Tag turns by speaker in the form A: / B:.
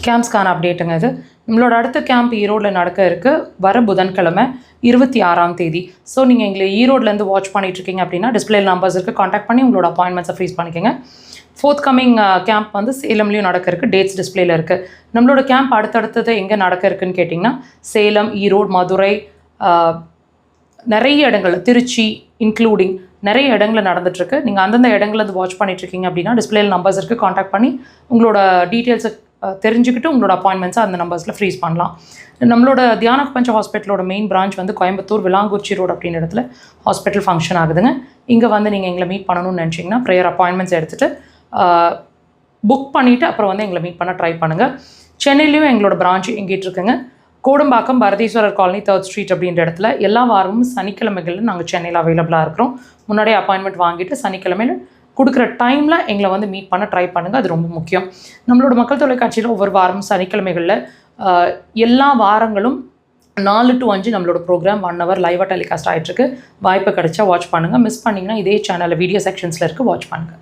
A: கேம்ப்ஸ்க்கான அப்டேட்டுங்க இது. நம்மளோட அடுத்த கேம்ப் ஈரோடில் நடக்க இருக்குது வர புதன்கிழமை 26ஆம் தேதி. ஸோ நீங்கள் எங்களை ஈரோட்லேருந்து வாட்ச் பண்ணிகிட்ருக்கீங்க அப்படின்னா டிஸ்பிளே நம்பர்ஸ் இருக்குது, காண்டாக்ட் பண்ணி உங்களோட அப்பாயின்மெண்ட்ஸை ஃப்ரீஸ் பண்ணிக்கோங்க. ஃபோர்த் கமிங் கேம்ப் வந்து சேலம்லேயும் நடக்க இருக்குது, டேட்ஸ் டிஸ்பிளேல இருக்குது. நம்மளோட கேம்ப் அடுத்தடுத்தது எங்கே நடக்க இருக்குன்னு கேட்டிங்கன்னா சேலம், ஈரோடு, மதுரை, நிறைய இடங்கள், திருச்சி இன்க்ளூடிங் நிறைய இடங்களில் நடந்துகிட்ருக்கு. நீங்கள் அந்தந்த இடங்கள்லேருந்து வாட்ச் பண்ணிகிட்ருக்கீங்க அப்படின்னா டிஸ்பிளேல நம்பர்ஸ் இருக்குது, காண்டாக்ட் பண்ணி உங்களோட டீட்டெயில்ஸை தெரிஞ்சுக்கிட்டு உங்களோட அப்பாயின்மெண்ட்ஸை அந்த நம்பர்ஸில் ஃப்ரீஸ் பண்ணலாம். நம்மளோட தியான பஞ்ச ஹாஸ்பிட்டலோட மெயின் பிரான்ச் வந்து கோயம்புத்தூர் விலாங்குறிச்சி ரோடு அப்படின்ற இடத்துல ஹாஸ்பிட்டல் ஃபங்க்ஷன் ஆகுதுங்க. இங்கே வந்து நீங்கள் எங்களை மீட் பண்ணணும்னு நினச்சிங்கன்னா ப்ரேயர் அப்பாயின்மெண்ட்ஸ் எடுத்துகிட்டு புக் பண்ணிவிட்டு அப்புறம் வந்து எங்களை மீட் பண்ண ட்ரை பண்ணுங்கள். சென்னையிலையும் எங்களோட பிரான்ச் எங்கிட்டு இருக்குங்க. Kodambakkam Bharatheeswarar colony 3rd street அப்படின்ற இடத்துல எல்லா வாரமும் சனிக்கிழமைகளில் நாங்கள் சென்னையில் அவைலபிளாக இருக்கிறோம். முன்னாடியே அப்பாயின்மெண்ட் வாங்கிட்டு சனிக்கிழமையில் கொடுக்குற டைமில் எங்களை வந்து மீட் பண்ண ட்ரை பண்ணுங்கள், அது ரொம்ப முக்கியம். நம்மளோட மக்கள் தொலைக்காட்சியில் ஒவ்வொரு வாரமும் சனிக்கிழமைகளில் எல்லா வாரங்களும் 4 to 5 நம்மளோட ப்ரோக்ராம் 1 hour லைவாக டெலிகாஸ்ட் ஆகிட்டுருக்கு. வாய்ப்பு கிடைச்சா வாட்ச் பண்ணுங்கள். மிஸ் பண்ணிங்கன்னா இதே சேனலில் வீடியோ செக்ஷன்ஸில் இருக்குது, வாட்ச் பண்ணுங்கள்.